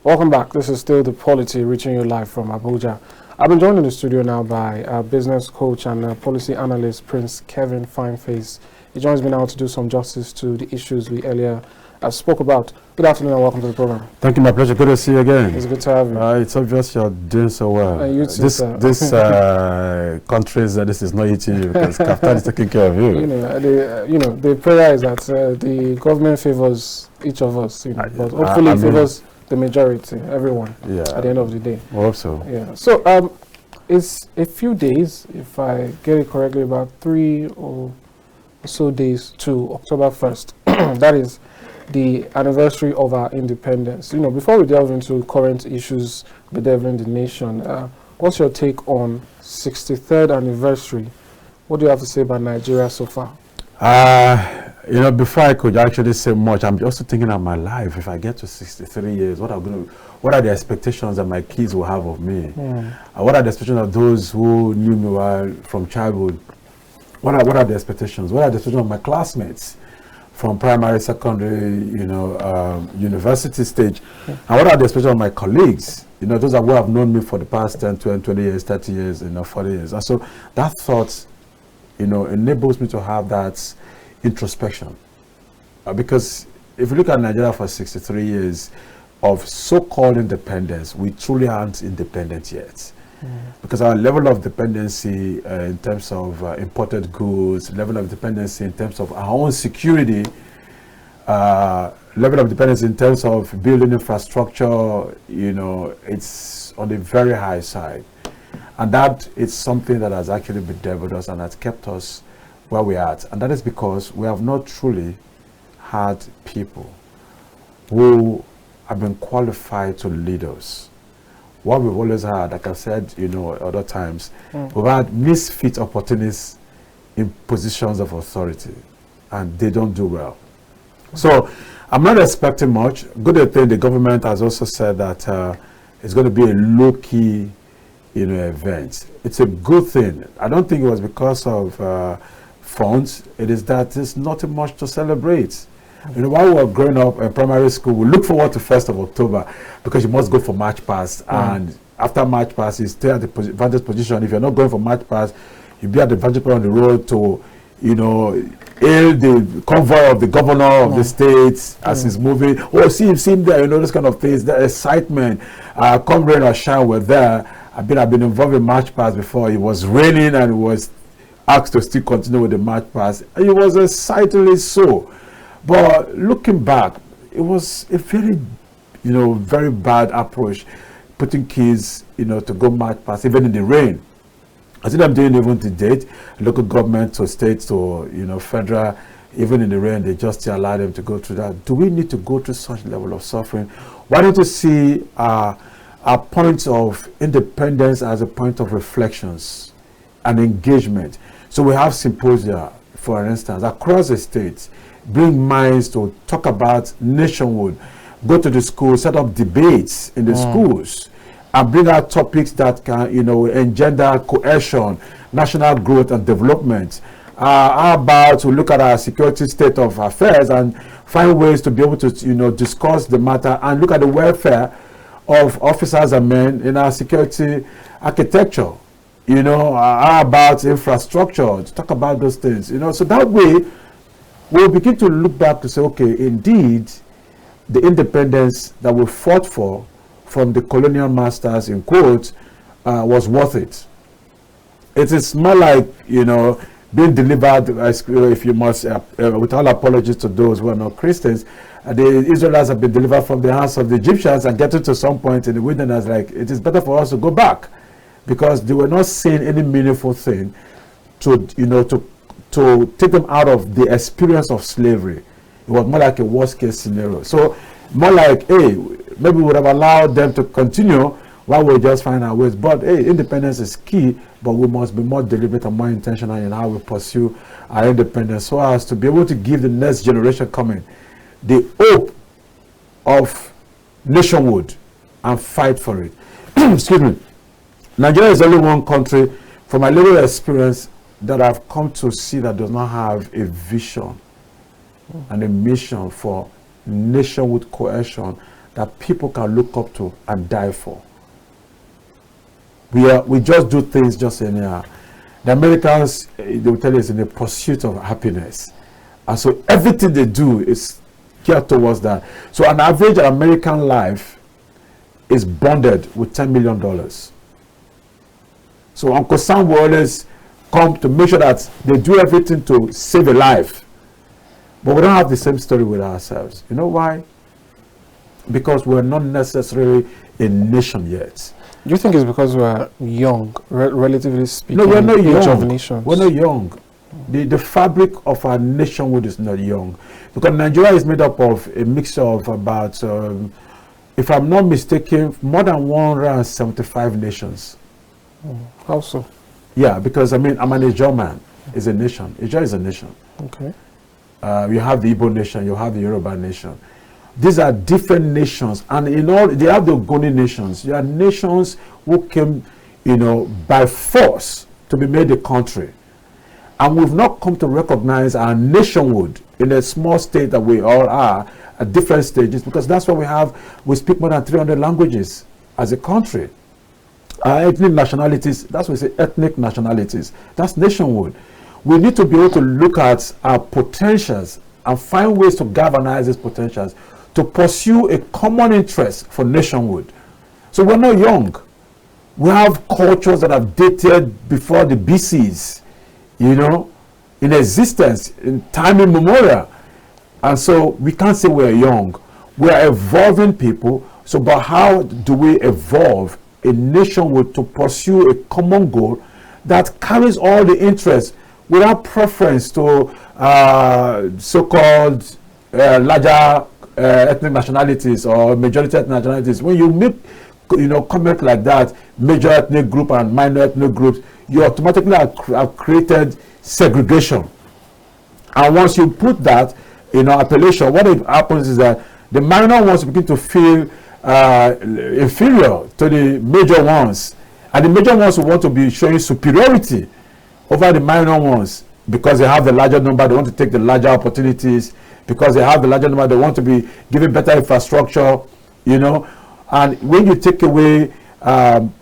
Welcome back. This is still the POLITY reaching you live from Abuja. I've been joined in the studio now by our business coach and policy analyst, Prince Kevin Fineface. He joins me now to do some justice to the issues we earlier spoke about. Good afternoon and welcome to the program. Thank you, my pleasure. Good to see you again. It's good to have you. It's obvious you're doing so well. You too, this countries, this is not eating you because KAFTAN is taking care of you. The prayer is that the government favors each of us, but hopefully it favors the majority, everyone, at the end of the day. I hope so. Yeah. So it's a few days, if I get it correctly, about 3 or so days to October 1st. That is the anniversary of our independence. Before we delve into current issues bedeviling the nation, what's your take on 63rd anniversary? What do you have to say about Nigeria so far? Before I could actually say much, I'm also thinking of my life. If I get to 63 years, what are the expectations that my kids will have of me? What are the expectations of those who knew me well from childhood? What are the expectations? What are the expectations of my classmates from primary, secondary, university stage? And what are the expectations of my colleagues? Those who have known me for the past 10, 20 years, 30 years, 40 years. And so that thought, enables me to have that introspection. Because if you look at Nigeria for 63 years of so-called independence, we truly aren't independent yet. Because our level of dependency in terms of imported goods, level of dependency in terms of our own security, level of dependency in terms of building infrastructure, it's on the very high side. And that is something that has actually bedeviled us and has kept us where we are at. And that is because we have not truly had people who have been qualified to lead us. What we've always had, like I've said, other times, we've had misfit opportunists in positions of authority, and they don't do well. So I'm not expecting much. Good thing, the government has also said that it's going to be a low-key, event. It's a good thing. I don't think it was because of funds. It is that there's not much to celebrate. While we were growing up in primary school, we look forward to 1st of October because you must go for March Past. And after March Past, you stay at the vantage position. If you're not going for March Past, you'll be at the vantage point on the road to, hail the convoy of the governor of the state as he's moving. Oh, see him there, those kind of things, the excitement. Come rain or shine, we're there. I've been involved in March Past before. It was raining and it was asked to still continue with the March Past. It was excitedly so. But looking back, it was a very, very bad approach, putting kids, to go March Past, even in the rain. I see them doing even to date, local government to state to, federal, even in the rain, they just allow them to go through that. Do we need to go through such level of suffering? Why don't you see our point of independence as a point of reflections and engagement? So we have symposia, for instance, across the states, bring minds to talk about nationhood, go to the schools, set up debates in the schools, and bring out topics that can, engender cohesion, national growth and development. How about to look at our security state of affairs and find ways to be able to, discuss the matter and look at the welfare of officers and men in our security architecture. How about infrastructure, to talk about those things, so that way we'll begin to look back to say, okay, indeed, the independence that we fought for from the colonial masters, in quotes, was worth it. It is more like, being delivered, if you must, with all apologies to those who are not Christians, the Israelites have been delivered from the hands of the Egyptians and getting to some point in the wilderness, like, it is better for us to go back because they were not saying any meaningful thing to take them out of the experience of slavery. It was more like a worst case scenario. So more like, hey, maybe we would have allowed them to continue while we just find our ways. But hey, independence is key, but we must be more deliberate and more intentional in how we pursue our independence so as to be able to give the next generation coming the hope of nationhood and fight for it. Excuse me. Nigeria is only one country, from my little experience, that I've come to see that does not have a vision and a mission for nationhood cohesion that people can look up to and die for. We just do things just in the Americans, they will tell you, it's in the pursuit of happiness. And so everything they do is geared towards that. So an average American life is bonded with $10 million. So Uncle Sam will always come to make sure that they do everything to save a life. But we don't have the same story with ourselves. You know why? Because we're not necessarily a nation yet. Do you think it's because we're young, relatively speaking? No, we're not young. Of nations? We're not young. The fabric of our nationhood is not young. Because Nigeria is made up of a mixture of about, if I'm not mistaken, more than 175 nations. How so? Yeah, because I mean, I'm an Ijaw man. It's a nation. Ijaw is a nation. Okay. You have the Igbo nation, you have the Yoruba nation. These are different nations, and in all, they have the Ogoni nations. They are nations who came, by force to be made a country. And we've not come to recognize our nationhood in a small state that we all are at different stages, because that's what we have. We speak more than 300 languages as a country. Our ethnic nationalities, that's what we say, ethnic nationalities. That's nationhood. We need to be able to look at our potentials and find ways to galvanize these potentials to pursue a common interest for nationhood. So we're not young. We have cultures that have dated before the BCs, in existence, in time immemorial. And so we can't say we're young. We're evolving people. So, but how do we evolve a nationhood to pursue a common goal that carries all the interests without preference to so-called larger ethnic nationalities or majority ethnic nationalities? When you make comment like that, major ethnic group and minor ethnic groups, you automatically have created segregation. And once you put that appellation, what happens is that the minor ones begin to feel inferior to the major ones, and the major ones will want to be showing superiority over the minor ones because they have the larger number. They want to take the larger opportunities. Because they have the larger number, they want to be given better infrastructure, And when you take away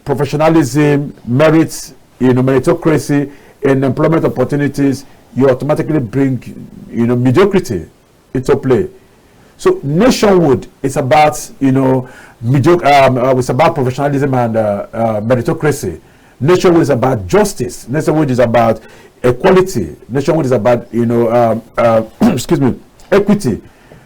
professionalism, merits, meritocracy in employment opportunities, you automatically bring, mediocrity into play. So nationhood is about, it's about professionalism and meritocracy. Nationhood is about justice. Nationhood is about equality. Nationhood is about, equity.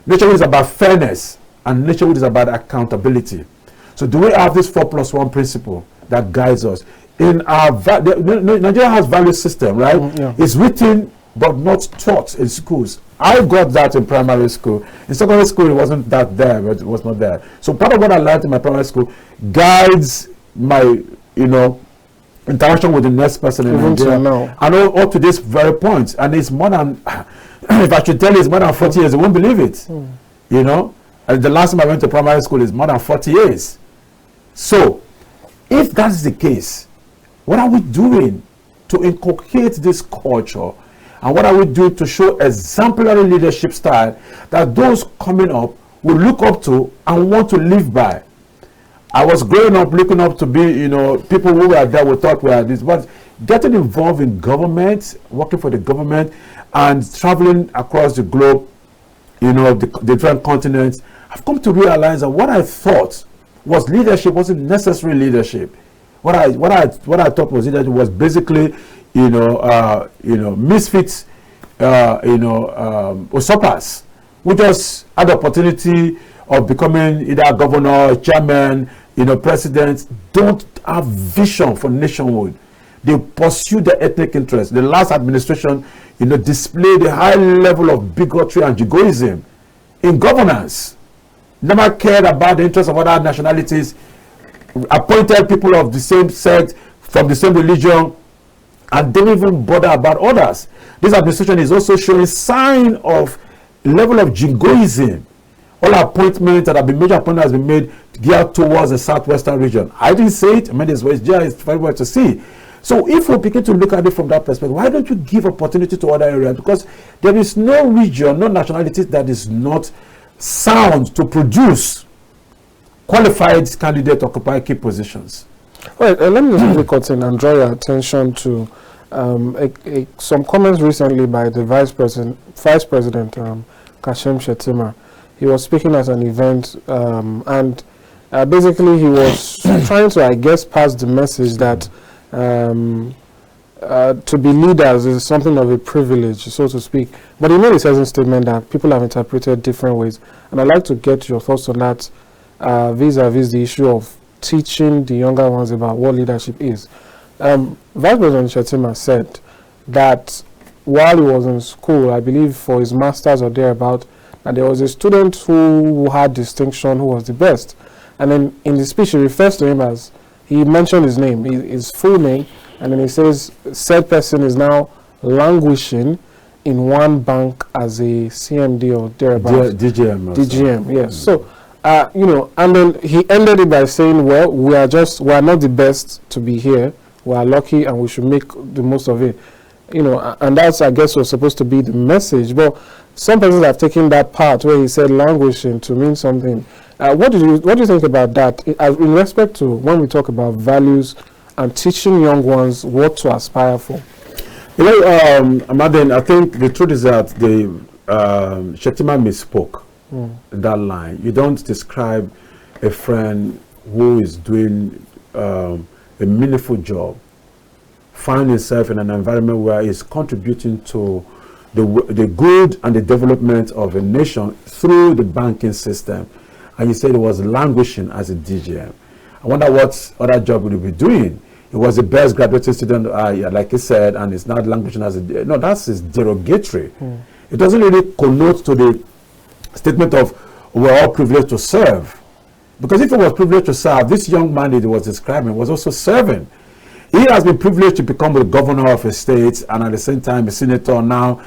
Nationhood is about fairness, and nationhood is about accountability. So do we have this 4+1 principle that guides us? In our Nigeria has value system, right? Yeah. It's written but not taught in schools. I got that in primary school. In secondary school, it wasn't that there, but it was not there. So part of what I learned in my primary school guides my, interaction with the next person in Nigeria. And up to this very point, and it's more than. If I should tell you it's more than 40 years, you won't believe it. And the last time I went to primary school is more than 40 years. So, if that's the case, what are we doing to inculcate this culture? And what are we doing to show exemplary leadership style that those coming up will look up to and want to live by? I was growing up looking up to be, people who were there we thought were this, but getting involved in government, working for the government, and traveling across the globe, the different continents, I've come to realize that what I thought was leadership wasn't necessarily leadership. What I thought was leadership was basically, misfits, usurpers, who just had the opportunity of becoming either governor, chairman, president, don't have vision for nationhood. They pursue their ethnic interests. The last administration, displayed a high level of bigotry and jingoism in governance. Never cared about the interests of other nationalities, appointed people of the same sect, from the same religion, and didn't even bother about others. This administration is also showing sign of level of jingoism. All appointments that have been major appointments have been made geared towards the southwestern region. I didn't say it. I mean, it's very well to see. So if we begin to look at it from that perspective, why don't you give opportunity to other areas? Because there is no region, no nationality that is not sound to produce qualified candidates occupy key positions. All right, let me just quickly cut in and draw your attention to some comments recently by the Vice President Kashim Shettima. He was speaking at an event, and basically he was trying to, I guess, pass the message that to be leaders is something of a privilege, so to speak. But he made a certain statement that people have interpreted different ways, and I'd like to get your thoughts on that vis-a-vis the issue of teaching the younger ones about what leadership is. Vice President Shettima said that while he was in school, I believe for his master's or thereabout, that there was a student who had distinction, who was the best. And then in the speech, he refers to him as, he mentioned his name, his full name, and then he says, said person is now languishing in one bank as a CMD or thereabouts. DGM, yes. So, you know, and then he ended it by saying, well, we are not the best to be here. We are lucky and we should make the most of it. You know, and that's, I guess, was supposed to be the message. But some persons have taken that part where he said languishing to mean something. What do you think about that in respect to when we talk about values and teaching young ones what to aspire for? You know, Amadin, I think the truth is that the Shettima misspoke that line. You don't describe a friend who is doing a meaningful job, find himself in an environment where he's contributing to the good and the development of a nation through the banking system, and you said it was languishing as a DGM. I wonder what other job would he be doing. He was the best graduating student, like he said, and it's not languishing as a... No, that's derogatory. It doesn't really connote to the statement of we're all privileged to serve. Because if it was privileged to serve, this young man that he was describing was also serving. He has been privileged to become the governor of a state and at the same time a senator, now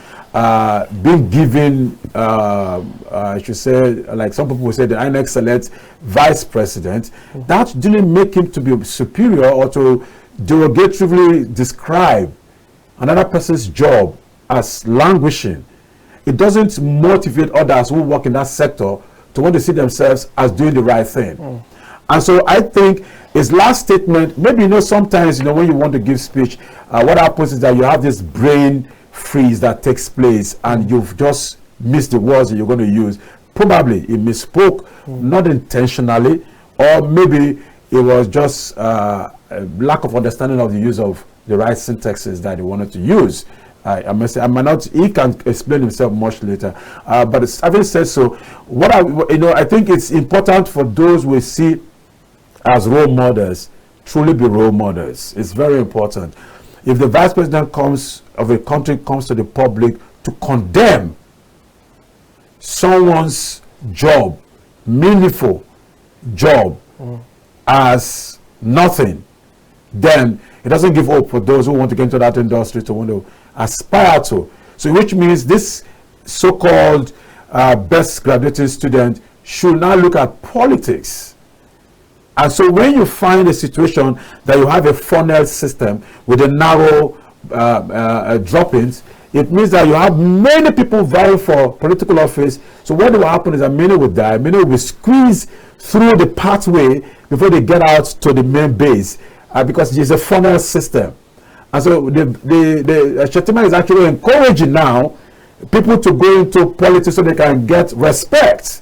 being given, I should say, like some people would say, the INEC select vice president. That didn't make him to be superior or to derogatively describe another person's job as languishing. It doesn't motivate others who work in that sector to want to see themselves as doing the right thing. And so I think his last statement, maybe, you know, sometimes, you know, when you want to give speech, what happens is that you have this brain freeze that takes place and you've just missed the words that you're going to use. Probably he misspoke, not intentionally, or maybe it was just a lack of understanding of the use of the right syntaxes that he wanted to use. I must say, he can explain himself much later. But having said so, I think it's important for those we see as role models, truly be role models. It's very important. If the vice president of a country comes to the public to condemn someone's job, meaningful job, as nothing, then it doesn't give hope for those who want to get into that industry to want to aspire to. So which means this so-called best graduating student should now look at politics. And so when you find a situation that you have a funnel system with a narrow drop-ins, it means that you have many people vying for political office. So what will happen is that many will die, many will be squeezed through the pathway before they get out to the main base, because it's a funnel system. And so the Shettima is actually encouraging now people to go into politics so they can get respect,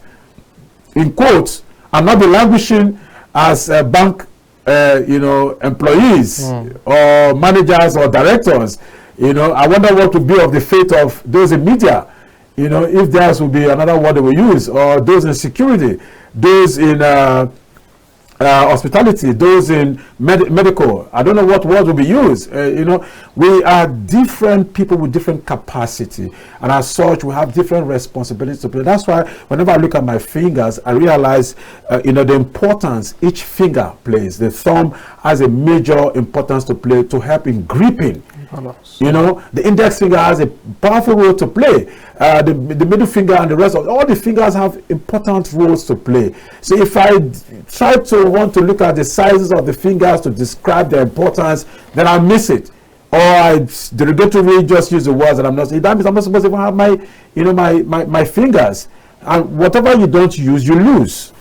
in quotes, and not be languishing as bank employees or managers or directors. You know, I wonder what would be of the fate of those in media, you know, if theirs would be another word they will use, or those in security, those in hospitality, those in medical. I don't know what words will be used. You know, we are different people with different capacity, and as such we have different responsibilities to play. That's why whenever I look at my fingers, I realize the importance each finger plays. The thumb has a major importance to play to help in gripping. You know, the index finger has a powerful role to play. The middle finger and the rest of all the fingers have important roles to play. So if I try to want to look at the sizes of the fingers to describe their importance, then I miss it. Or I derogatively just use the words that I'm not saying. That means I'm not supposed to have my fingers. And whatever you don't use, you lose.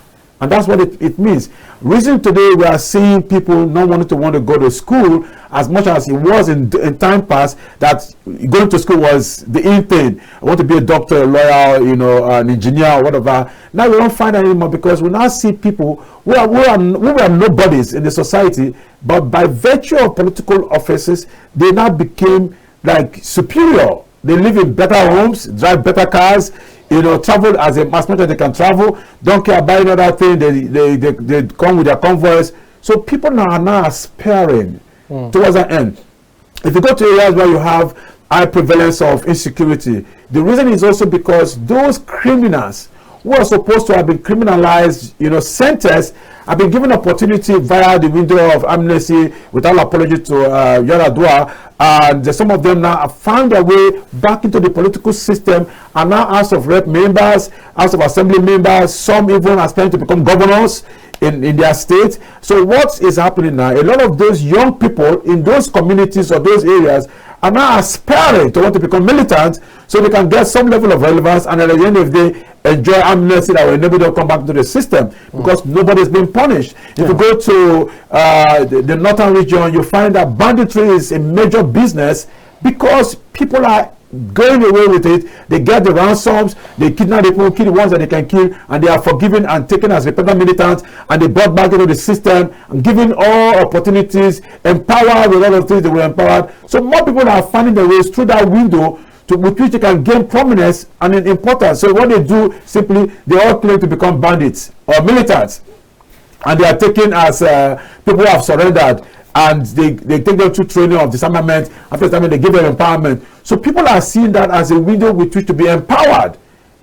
And that's what it means. Reason today we are seeing people not wanting to want to go to school as much as it was in time past, that going to school was the in thing. I want to be a doctor, a lawyer, you know, an engineer or whatever. Now we don't find that anymore, because we now see people who are nobodies in the society, but by virtue of political offices, they now became like superior. They live in better homes, drive better cars, you know, travel as much as they can travel, don't care about any other thing. They come with their convoys. So people now are now aspiring towards that end. If you go to areas where you have high prevalence of insecurity, the reason is also because those criminals who are supposed to have been criminalized, you know, sentenced, have been given opportunity via the window of amnesty, without apology to Yaradua, and some of them now have found their way back into the political system, and now House of Rep members, House of Assembly members, some even aspiring to become governors in their state. So what is happening now? A lot of those young people in those communities or those areas are now aspiring to want to become militant, so they can get some level of relevance, and at the end of the day enjoy amnesty that will enable them to come back to the system, because nobody's been punished. If you go to the northern region, you find that banditry is a major business, because people are going away with it. They get the ransoms, they kidnap the people, kill the ones that they can kill, and they are forgiven and taken as repentant militants, and they brought back into the system and given all opportunities, empowered with all of things they were empowered. So more people are finding their ways through that window with which they can gain prominence and importance. So what they do, simply, they all claim to become bandits or militants, and they are taken as people who have surrendered, and they take them through training of disarmament. After disarmament, they give them empowerment. So people are seeing that as a window with which to be empowered,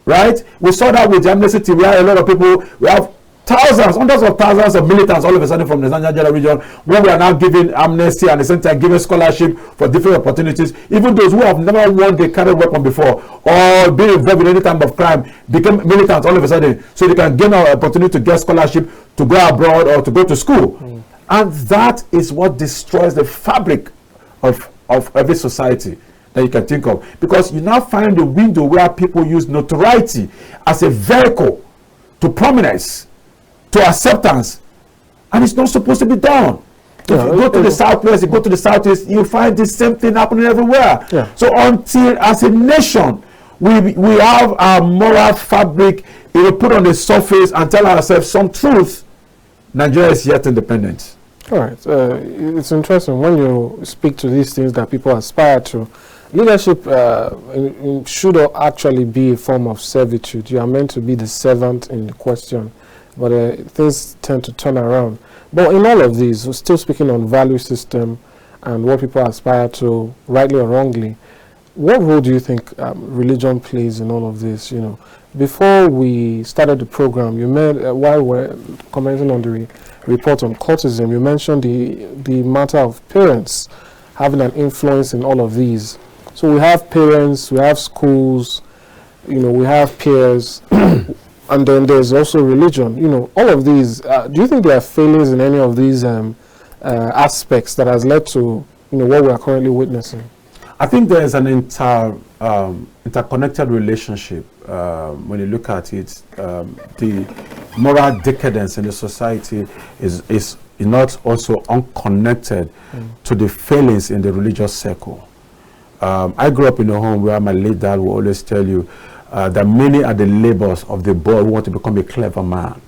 right? We saw that with the amnesty. We have a lot of people, we have thousands, hundreds of thousands of militants all of a sudden from the Nigeria region, where we are now giving amnesty and at the same time giving scholarship for different opportunities. Even those who have never worn the carried weapon before or been involved in any type of crime become militants all of a sudden, so they can gain an opportunity to get scholarship to go abroad or to go to school. And that is what destroys the fabric of every society that you can think of, because you now find a window where people use notoriety as a vehicle to prominence, to acceptance, and it's not supposed to be done. If you go to the southwest, you go to the southeast, you find the same thing happening everywhere. So until, as a nation, we have our moral fabric, you know, put on the surface and tell ourselves some truth, Nigeria is yet independent. All right. It's interesting when you speak to these things that people aspire to. Leadership should actually be a form of servitude. You are meant to be the servant in the question, but things tend to turn around. But in all of these, we're still speaking on value system and what people aspire to, rightly or wrongly. What role do you think religion plays in all of this? You know, before we started the program, you while we're commenting on the report on cultism, you mentioned the matter of parents having an influence in all of these. So we have parents, we have schools, you know, we have peers, and then there's also religion. You know, all of these. Do you think there are failures in any of these aspects that has led to, you know, what we are currently witnessing? I think there is an interconnected relationship when you look at it. The moral decadence in the society is not also unconnected to the failings in the religious circle. I grew up in a home where my late dad will always tell you that many are the labors of the boy who want to become a clever man.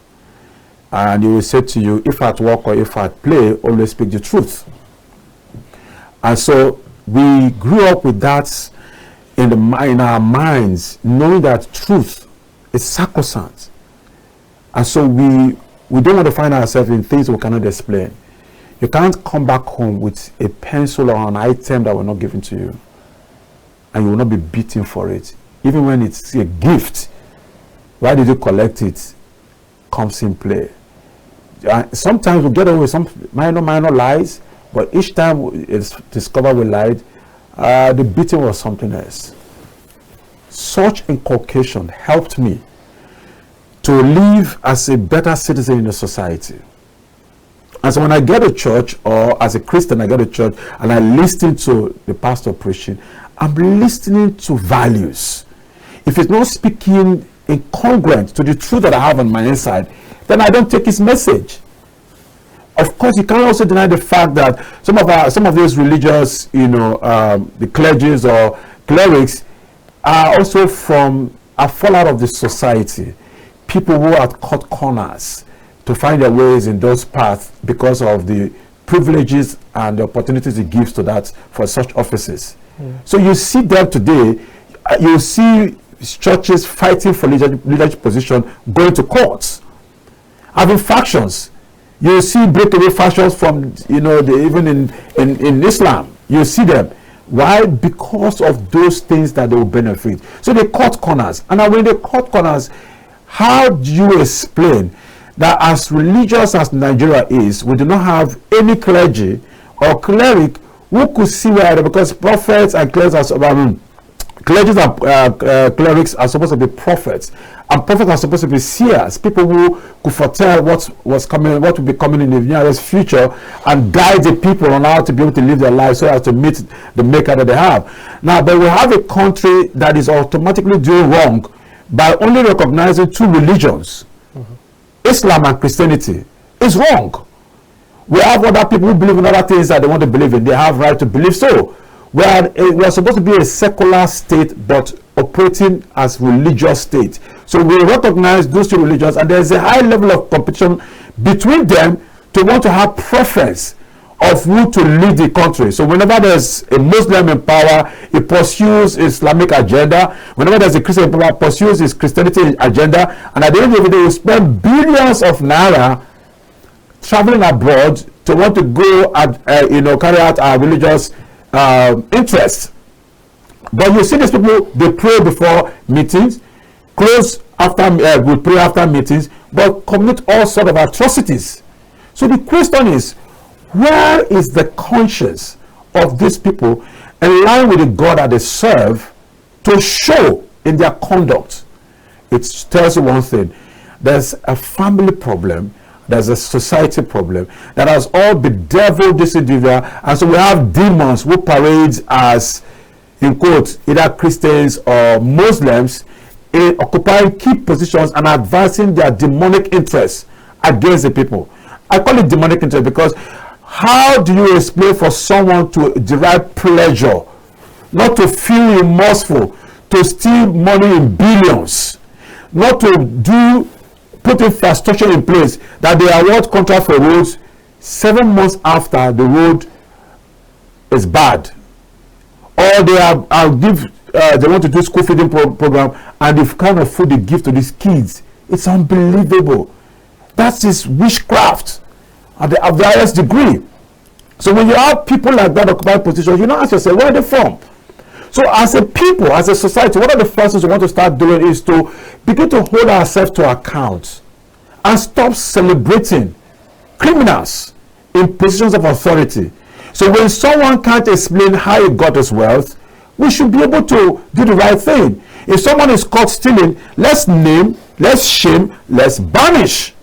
And he will say to you, if at work or if at play, always speak the truth. And so we grew up with that in our minds, knowing that truth is sacrosanct. And so we don't want to find ourselves in things we cannot explain. You can't come back home with a pencil or an item that was not given to you, and you will not be beaten for it. Even when it's a gift, why did you collect it? Comes in play. Sometimes we get away with some minor lies, but each time it's discovered we lied, the beating was something else. Such inculcation helped me to live as a better citizen in the society. And so when I get to church, or as a Christian I get to church and I listen to the pastor preaching, I'm listening to values. If it's not speaking incongruent to the truth that I have on my inside, then I don't take his message. Of course, you can't also deny the fact that some of those religious, the clergies or clerics are also a fallout of the society. People who are cut corners to find their ways in those paths because of the privileges and the opportunities it gives to that for such offices. So you see them today, you see churches fighting for leadership position, going to courts, having factions. You see breakaway factions from, even in Islam. You see them. Why? Because of those things that they will benefit. So they cut corners. And now when they cut corners, how do you explain that as religious as Nigeria is, we do not have any clergy or cleric who could see where, because prophets and clerics are clergies and clerics are supposed to be prophets, and prophets are supposed to be seers, people who could foretell what will be coming in the nearest future, and guide the people on how to be able to live their lives so as to meet the maker that they have. Now, but we have a country that is automatically doing wrong by only recognizing two religions, Islam and Christianity. Is wrong. We have other people who believe in other things that they want to believe in. They have right to believe so. We are supposed to be a secular state, but operating as religious state. So we recognize those two religions, and there's a high level of competition between them to want to have preference of who to lead the country. So whenever there's a Muslim in power, he pursues Islamic agenda. Whenever there's a Christian in power, pursues his Christianity agenda. And at the end of the day, we spend billions of naira traveling abroad to want to go and carry out our religious interests. But you see these people, they pray before meetings, close after we pray after meetings, but commit all sort of atrocities. So the question is, where is the conscience of these people in line with the God that they serve to show in their conduct? It tells you one thing: there's a family problem, there's a society problem that has all bedeviled this individual, and so we have demons who parade as, in quotes, either Christians or Muslims, in occupying key positions and advancing their demonic interests against the people. I call it demonic interest because how do you explain for someone to derive pleasure, not to feel remorseful, to steal money in billions, not to put infrastructure in place, that they award contract for roads 7 months after the road is bad, or they want to do school feeding program, and the kind of food they give to these kids, it's unbelievable. That's this witchcraft at the highest degree. So when you have people like that occupying positions, you know, ask yourself, where are they from? So as a people, as a society, one of the first things we want to start doing is to begin to hold ourselves to account and stop celebrating criminals in positions of authority. So when someone can't explain how he got his wealth, we should be able to do the right thing. If someone is caught stealing, let's name, let's shame, let's banish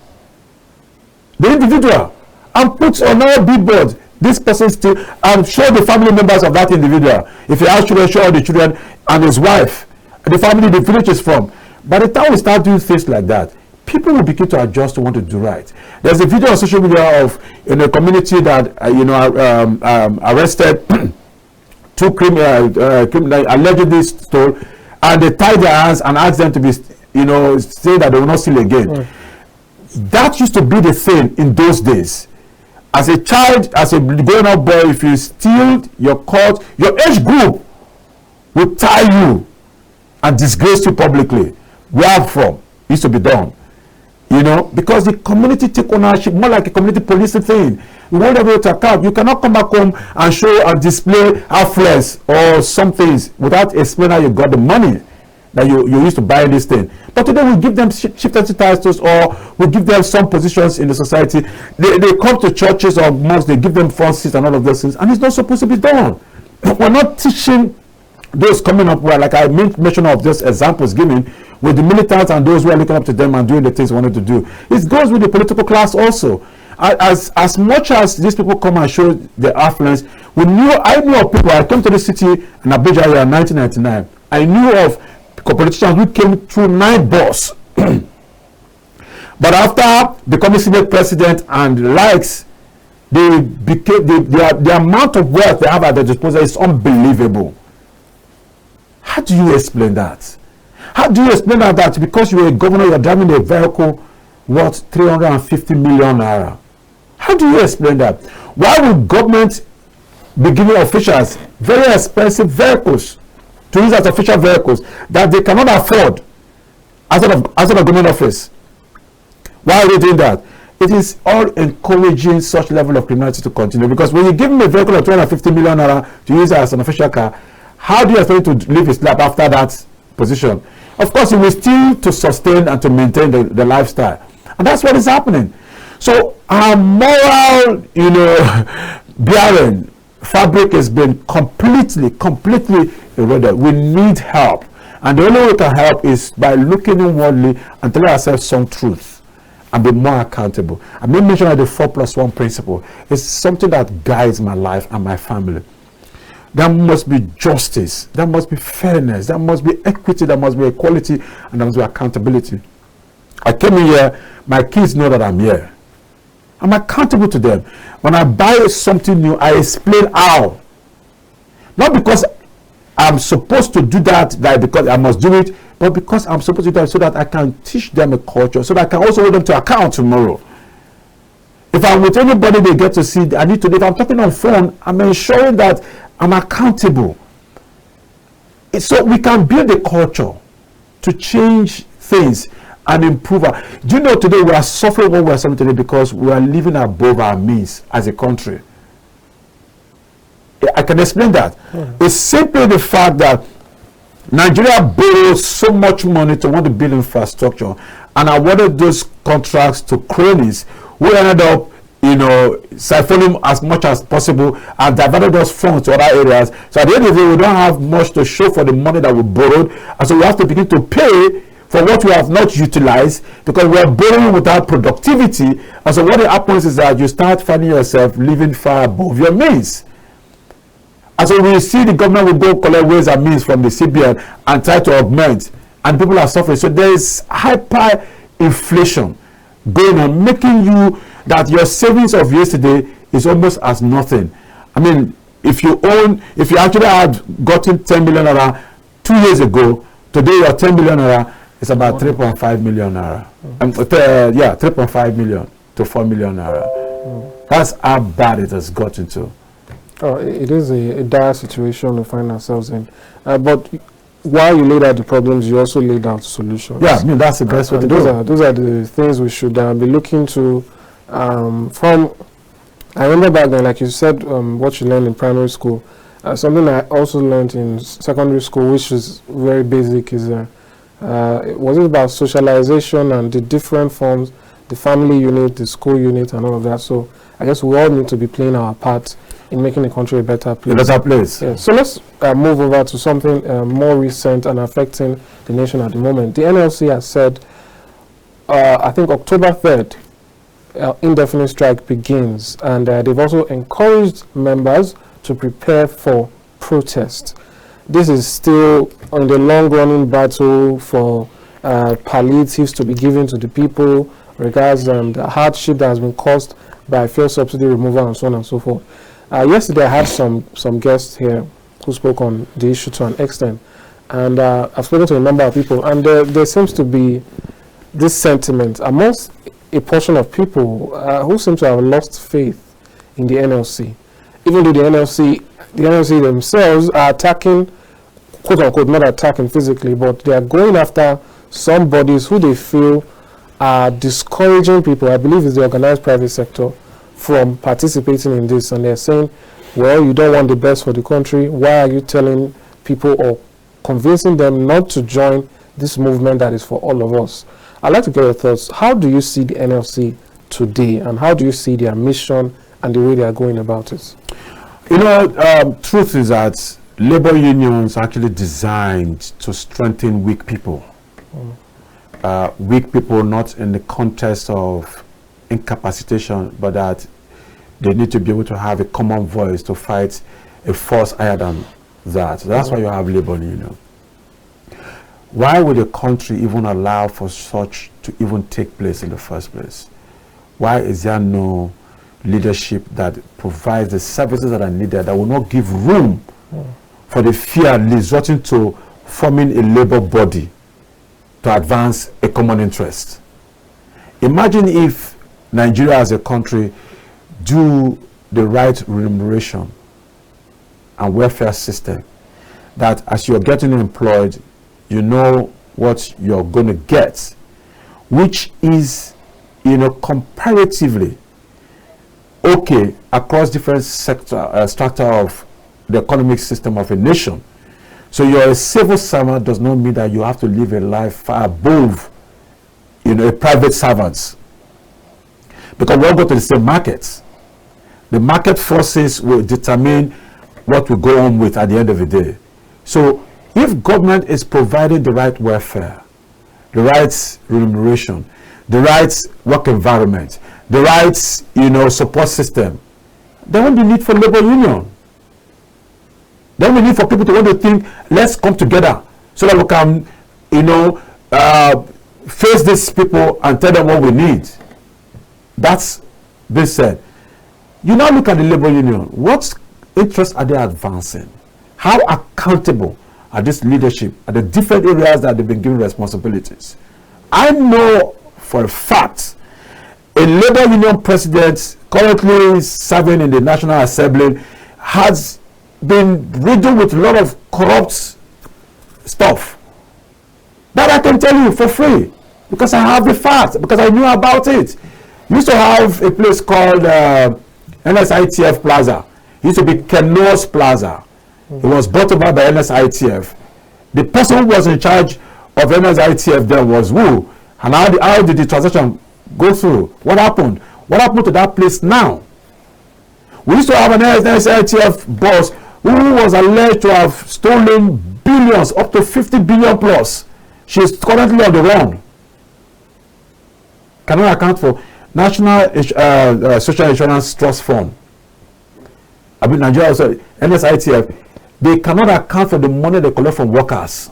the individual and put on our billboard, this person still, and show the family members of that individual. If he has children, show all the children and his wife, the family the village is from. By the time we start doing things like that, people will begin to adjust to want to do right. There's a video on social media of in a community that arrested two criminals allegedly stole, and they tied their hands and asked them to be, saying that they will not steal again. That used to be the thing in those days. As a child, as a grown-up boy, if you steal, you're caught, your age group will tie you and disgrace you publicly. Where from? It used to be done. Because the community take ownership, more like a community policing thing. You want everyone to account. You cannot come back home and show and display affluence or some things without explaining how you got the money that you used to buy this thing. But today we give them shifted titles, or we give them some positions in the society. They come to churches or mosques, they give them front seats and all of those things, and it's not supposed to be done. We're not teaching those coming up where, like I mentioned of just examples given, with the militants and those who are looking up to them and doing the things they wanted to do. It goes with the political class also. As much as these people come and show their affluence, I knew of people. I came to the city in Abuja in 1999. I knew of politicians who came through 9 bus. But after becoming Senate president and the likes, the amount of wealth they have at their disposal is unbelievable. How do you explain that? How do you explain that because you're a governor, you're driving a vehicle worth 350 million naira? How do you explain that? Why would government be giving officials very expensive vehicles to use as official vehicles that they cannot afford outside of government office? Why are they doing that? It is all encouraging such level of criminality to continue, because when you give him a vehicle of 250 million naira to use as an official car, how do you expect him to live his life after that position? Of course, he will still to sustain and to maintain the lifestyle, and that's what is happening. So our moral, bearing fabric has been completely eroded. We need help, and the only way we can help is by looking inwardly and telling ourselves some truth and be more accountable. I made mention of the 4+1 principle. It's something that guides my life and my family. There must be justice, there must be fairness, there must be equity, there must be equality, and there must be accountability. I came in here, my kids know that I'm here. I'm accountable to them. When I buy something new, I explain how. Not because I'm supposed to do that, because I must do it, but because I'm supposed to do that so that I can teach them a culture, so that I can also hold them to account tomorrow. If I'm with anybody they get to see, I need to, if I'm talking on phone, I'm ensuring that I'm accountable. So we can build a culture to change things and improve. Do you know today we are suffering what we are suffering today because we are living above our means as a country? I can explain that. It's simply the fact that Nigeria borrowed so much money to want to build infrastructure and awarded those contracts to cronies who ended up siphoning as much as possible and diverted those funds to other areas. So at the end of the day, we don't have much to show for the money that we borrowed, and so we have to begin to pay for what we have not utilized because we are borrowing without productivity. And so what happens is that you start finding yourself living far above your means. And so we see the government will go collect ways and means from the CBN and try to augment, and people are suffering. So there is hyper inflation going on, making you that your savings of yesterday is almost as nothing. I mean, if you actually had gotten 10 million naira 2 years ago, today your 10 million naira is about 3.5 million naira. 3.5 million to 4 million naira. That's how bad it has gotten to. Oh, it is a dire situation to find ourselves in. But while you laid out the problems, you also laid out solutions. Yeah, I mean, that's the best way to do it. Those are the things we should be looking to. I remember back then, like you said, what you learned in primary school. Something I also learned in secondary school, which is very basic, is was it about socialization and the different forms, the family unit, the school unit, and all of that. So I guess we all need to be playing our part in making the country a better place. A better place. Yeah. So let's move over to something more recent and affecting the nation at the moment. The NLC has said, I think October 3rd, indefinite strike begins, and they've also encouraged members to prepare for protest. This is still on the long-running battle for palliatives to be given to the people regarding the hardship that has been caused by fuel subsidy removal and so on and so forth. Yesterday, I had some guests here who spoke on the issue to an extent, and I've spoken to a number of people, and there seems to be this sentiment amongst a portion of people who seem to have lost faith in the NLC, even though the NLC themselves are attacking, quote unquote, not attacking physically, but they are going after some bodies who they feel are discouraging people. I believe it's the organized private sector from participating in this, and they're saying, well, you don't want the best for the country. Why are you telling people or convincing them not to join this movement that is for all of us? I'd like to get your thoughts. How do you see the NLC today, and how do you see their mission and the way they are going about it? Truth is that labor unions are actually designed to strengthen weak people. Weak people not in the context of incapacitation, but that they need to be able to have a common voice to fight a force higher than that. So that's why you have labor union. Why would a country even allow for such to even take place in the first place? Why is there no leadership that provides the services that are needed, that will not give room for the fear resorting to forming a labor body to advance a common interest? Imagine if Nigeria as a country do the right remuneration and welfare system, that as you're getting employed, you know what you're going to get, which is, comparatively okay across different strata of the economic system of a nation. So you're a civil servant does not mean that you have to live a life far above, a private servant. Because we all go to the same markets. The market forces will determine what we go on with at the end of the day. So if government is providing the right welfare, the right remuneration, the right work environment, the right, support system, there won't be need for labor union. There won't be need for people to want to think, let's come together so that we can, face these people and tell them what we need. That's being said. You now look at the labor union. What interests are they advancing? How accountable are this leadership at the different areas that they've been given responsibilities? I know for a fact a labor union president currently serving in the National Assembly has been riddled with a lot of corrupt stuff. That I can tell you for free, because I have the facts, because I knew about it. We used to have a place called NSITF Plaza. It used to be Kenos Plaza. It was bought over by NSITF. The person who was in charge of NSITF then was who? And how did the transaction go through? What happened? What happened to that place now? We used to have an NSITF boss who was alleged to have stolen billions, up to 50 billion plus. She is currently on the run. Cannot account for National Social Insurance Trust Fund. I mean, Nigeria also, NSITF, they cannot account for the money they collect from workers.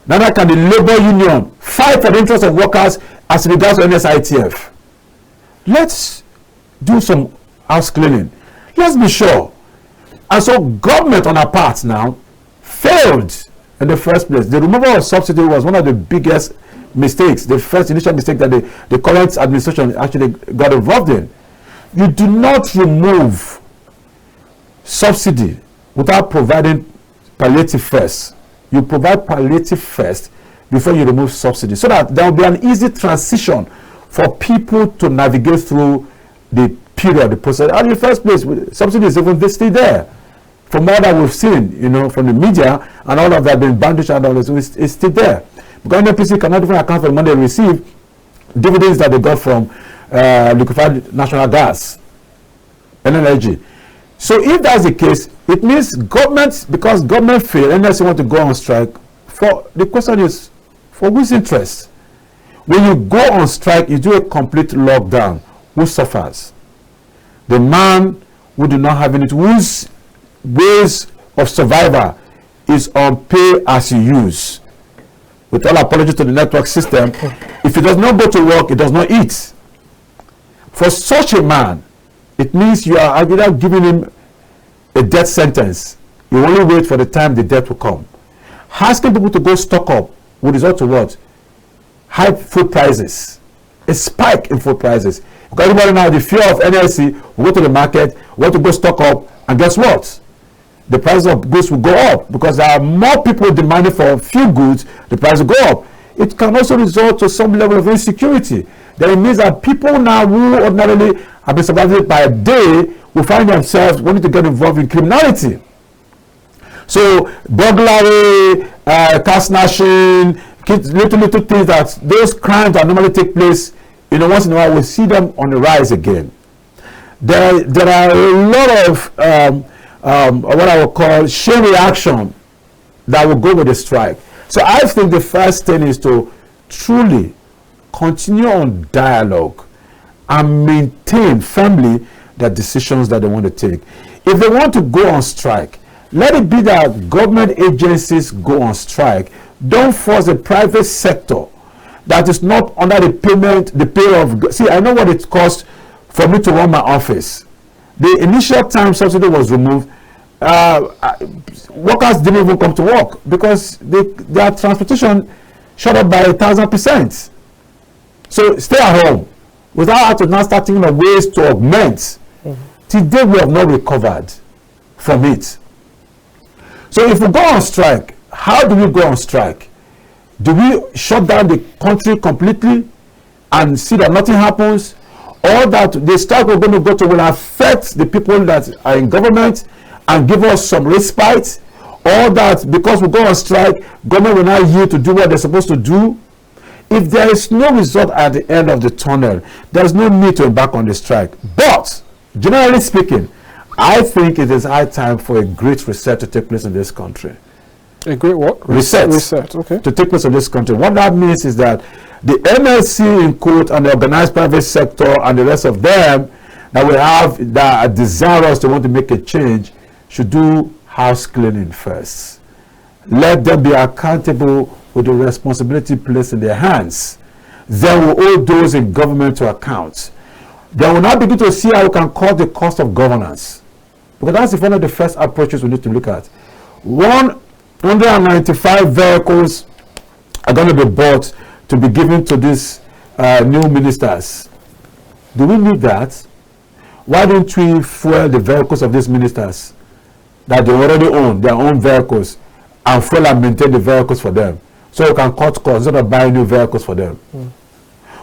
Neither can the labor union fight for the interests of workers as regards to NSITF. Let's do some house cleaning. Let's be sure. And so government on our part now failed in the first place. The removal of subsidy was one of the biggest mistakes, the first initial mistake that the current administration actually got involved in. You do not remove subsidy without providing palliative first. You provide palliative first before you remove subsidy, so that there will be an easy transition for people to navigate through the period, the process. And in the first place, subsidy is even still there. From all that we've seen, from the media and all of that, being bandaged and all this, it's still there. Because NPC cannot even account for the money they receive, dividends that they got from liquefied natural gas and energy. So if that's the case, it means government, because government failed, unless you want to go on strike, the question is, for whose interest? When you go on strike, you do a complete lockdown. Who suffers? The man who do not have anything, whose ways of survival is on pay as you use. With all apologies to the network system, if he does not go to work, he does not eat. For such a man, it means you are either giving him a death sentence. You only wait for the time the death will come. Asking people to go stock up will result to what? High food prices. A spike in food prices. Because everybody now, the fear of NLC, will go to the market, want to go stock up, and guess what? The price of goods will go up, because there are more people demanding for a few goods, the price will go up. It can also result to some level of insecurity. Then it means that people now who ordinarily have been surviving by a day will find themselves wanting to get involved in criminality. So burglary, car snatching, little things, that those crimes that normally take place, once in a while we'll see them on the rise again. There are a lot of what I would call chain reaction that will go with the strike. So I think the first thing is to truly continue on dialogue and maintain firmly the decisions that they want to take. If they want to go on strike, let it be that government agencies go on strike. Don't force the private sector. that is not under the pay of. See, I know what it costs for me to run my office. The initial time subsidy was removed. Workers didn't even come to work because their transportation shot up by 1,000%. So stay at home without having to now start thinking of ways to augment. Today we have not recovered from it. So if we go on strike, how do we go on strike? Do we shut down the country completely and see that nothing happens? Or that the strike we're going to go to will affect the people that are in government and give us some respite? Or that because we go on strike, government will not yield to do what they're supposed to do? If there is no result at the end of the tunnel, there's no need to embark on the strike. But generally speaking, I think it is high time for a great reset to take place in this country. A great what? Reset. Reset, okay. To take place in this country. What that means is that the MLC in quote and the organized private sector and the rest of them that we have that are desirous to want to make a change should do house cleaning first. Let them be accountable with the responsibility placed in their hands. Then we'll hold those in government to account. Then we'll now begin to see how we can cut the cost of governance. Because that's one of the first approaches we need to look at. 195 vehicles are going to be bought to be given to these new ministers. Do we need that? Why don't we fuel the vehicles of these ministers that they already own, their own vehicles, and fuel and maintain the vehicles for them, so we can cut costs instead of buying new vehicles for them?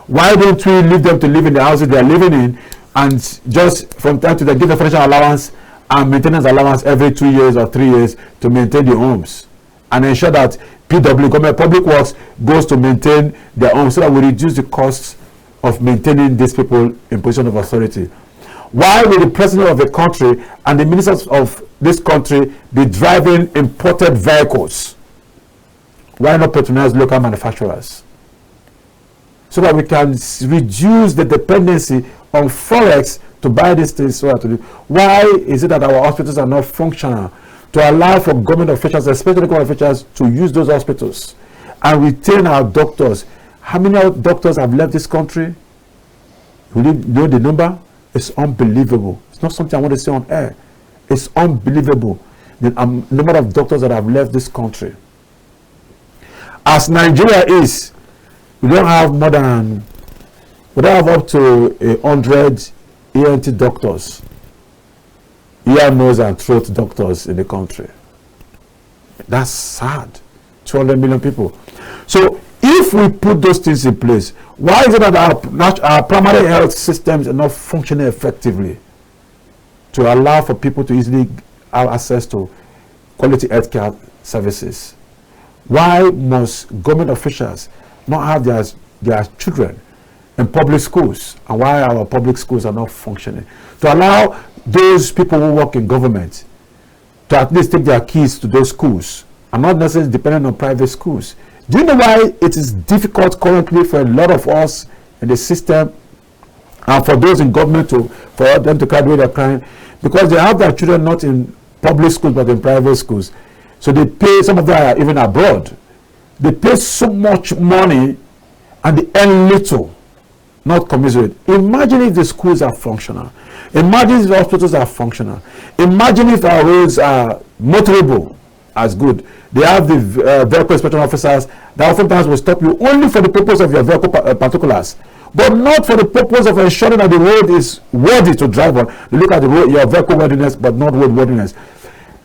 Why don't we leave them to live in the houses they are living in, and just from time to time give them financial allowance and maintenance allowance every 2 years or 3 years to maintain the homes, and ensure that PW, Government Public Works, goes to maintain their homes so that we reduce the costs of maintaining these people in position of authority? Why will the president of the country and the ministers of this country be driving imported vehicles? Why not patronize local manufacturers? So that we can reduce the dependency on Forex to buy these things. Why is it that our hospitals are not functional? To allow for government officials, especially government officials, to use those hospitals and retain our doctors. How many doctors have left this country? Will you know the number? It's unbelievable. It's not something I want to say on air. It's unbelievable the number of doctors that have left this country. As Nigeria is, we don't have up to 100 ENT doctors, ear, nose, and throat doctors in the country. That's sad. 200 million people. So if we put those things in place, why is it that our primary health systems are not functioning effectively to allow for people to easily have access to quality healthcare services? Why must government officials not have their children in public schools, and why our public schools are not functioning? To allow those people who work in government to at least take their kids to those schools and not necessarily dependent on private schools. Do you know why it is difficult currently for a lot of us in the system and for those in government for them to cry the way they're crying? Because they have their children not in public schools but in private schools. So they pay, some of them are even abroad. They pay so much money and they earn little, not commensurate. Imagine if the schools are functional. Imagine if the hospitals are functional. Imagine if our roads are motorable as good. They have the vehicle inspection officers that oftentimes will stop you only for the purpose of your vehicle particulars, but not for the purpose of ensuring that the road is worthy to drive on. You look at the road, your vehicle worthiness, but not road worthiness.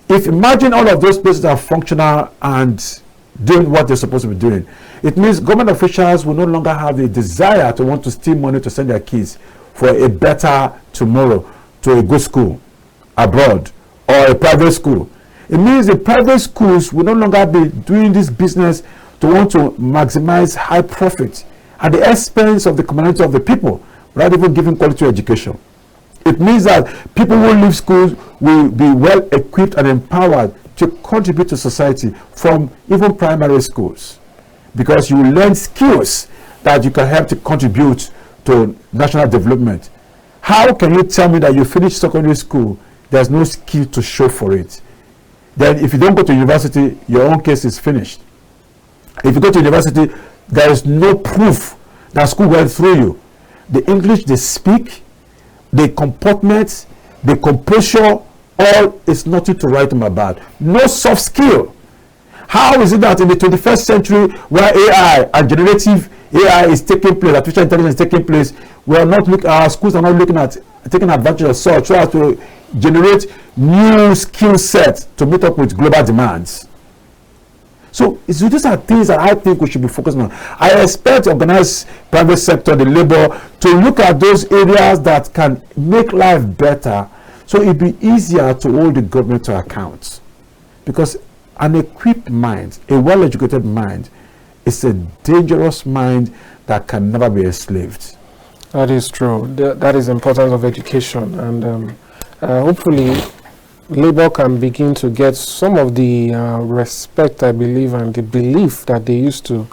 If imagine all of those places are functional and doing what they're supposed to be doing, it means government officials will no longer have the desire to want to steal money to send their kids for a better tomorrow to a good school abroad or a private school. It means the private schools will no longer be doing this business to want to maximize high profit at the expense of the community of the people, without even giving quality education. It means that people who leave schools will be well equipped and empowered to contribute to society from even primary schools, because you will learn skills that you can help to contribute to national development. How can you tell me that you finished secondary school, there's no skill to show for it? Then if you don't go to university, your own case is finished. If you go to university, there is no proof that school went through you. The English they speak, the comportment, the composure, all is nothing to write them about. No soft skill. How is it that in the 21st century, where AI and generative AI is taking place, artificial intelligence is taking place, we are not looking, our schools are not looking at taking advantage of such so as to generate new skill sets to meet up with global demands? So these are things that I think we should be focusing on. I expect organized private sector, the labor, to look at those areas that can make life better, so it'd be easier to hold the government to account. Because an equipped mind, a well-educated mind, is a dangerous mind that can never be enslaved. That is true. That is the importance of education, and hopefully Labour can begin to get some of the respect, I believe, and the belief that they used to,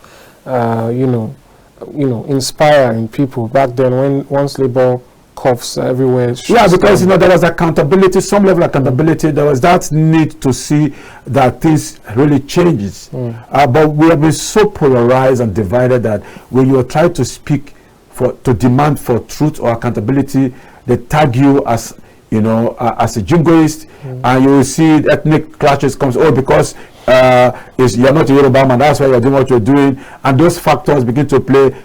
inspire in people back then. Once Labour coughs everywhere. Yeah, because there was accountability, some level of accountability. There was that need to see that things really changes. But we have been so polarized and divided that when you try to speak to demand for truth or accountability, they tag you as as a jingoist, and you will see ethnic clashes comes. Oh, because you're not a Yoruba man, that's why you're doing what you're doing, and those factors begin to play.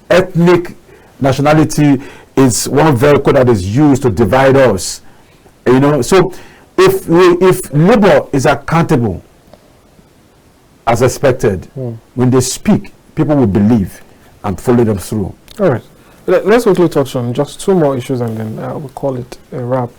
Ethnic nationality is one vehicle that is used to divide us. So if Labour is accountable as expected, when they speak, people will believe and follow them through. All right. Let's quickly touch on just two more issues, and then we'll call it a wrap.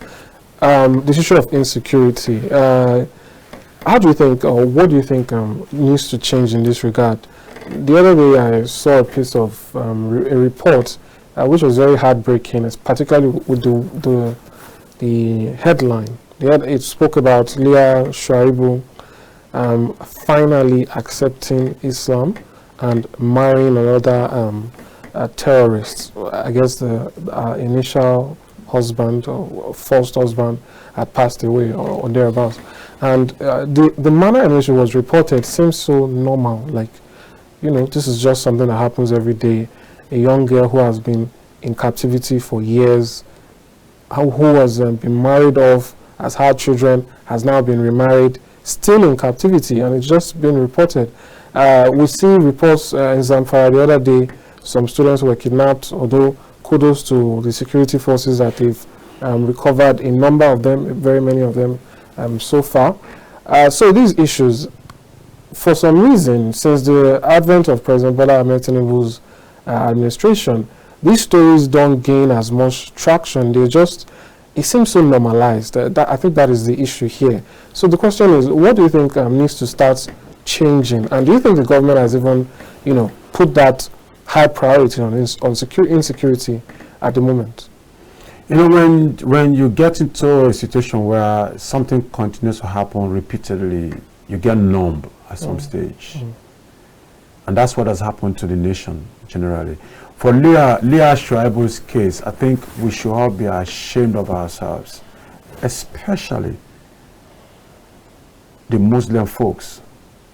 This issue of insecurity. How do you think, or what do you think needs to change in this regard? The other day I saw a piece of a report which was very heartbreaking, particularly with the headline. It spoke about Leah Shuaibu finally accepting Islam and marrying another terrorist. I guess the initial husband or first husband had passed away or thereabouts. And the manner in which it was reported seems so normal, like, this is just something that happens every day. A young girl who has been in captivity for years, who has been married off, has had children, has now been remarried, still in captivity, and it's just been reported. We see reports in Zamfara the other day, some students were kidnapped, although kudos to the security forces that they've recovered a number of them, very many of them so far. So these issues, for some reason, since the advent of President Bola Ahmed Tinubu's administration, these stories don't gain as much traction. It seems so normalized. I think that is the issue here. So the question is, what do you think needs to start changing? And do you think the government has even, put that high priority on insecurity at the moment? When you get into a situation where something continues to happen repeatedly, you get numb at some stage. And that's what has happened to the nation generally. For Leah Shuaibu's case, I think we should all be ashamed of ourselves, especially the Muslim folks,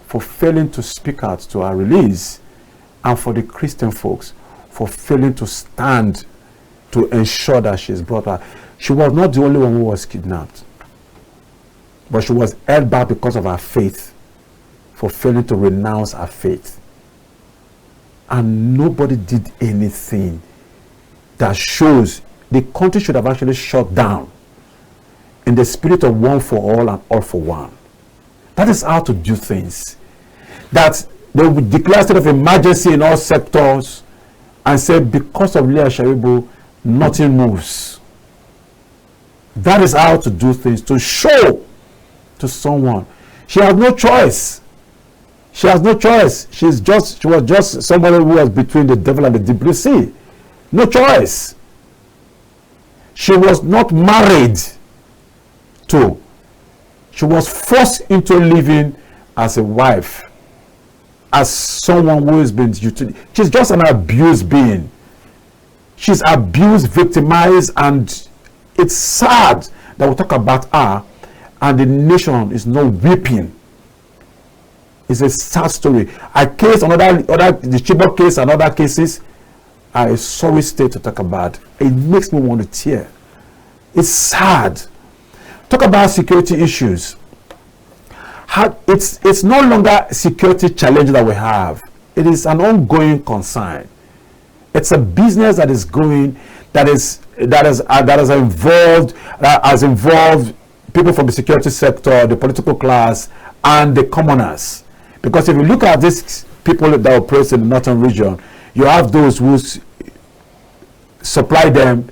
for failing to speak out to our release, and for the Christian folks for failing to stand to ensure that she is brought back. She was not the only one who was kidnapped, but she was held back because of her faith, for failing to renounce her faith. And nobody did anything that shows the country should have actually shut down in the spirit of one for all and all for one. That is how to do things. That they would declare a state of emergency in all sectors and say, because of Leah Shuaibu, nothing moves. That is how to do things, to show to someone. She has no choice. She has no choice. She was just somebody who was between the devil and the deep blue sea. No choice. She was not married to. She was forced into living as a wife, as someone who has been utilized. She's just an abused being. She's abused, victimized, and it's sad that we talk about her and the nation is not weeping It's a sad story. I case the Chibok case and other cases are a sorry state to talk about. It makes me want to tear. It's sad. Talk about security issues. It's no longer a security challenge that we have. It is an ongoing concern. It's a business that is going, that has involved people from the security sector, the political class, and the commoners. Because if you look at these people that operate in the northern region, you have those who supply them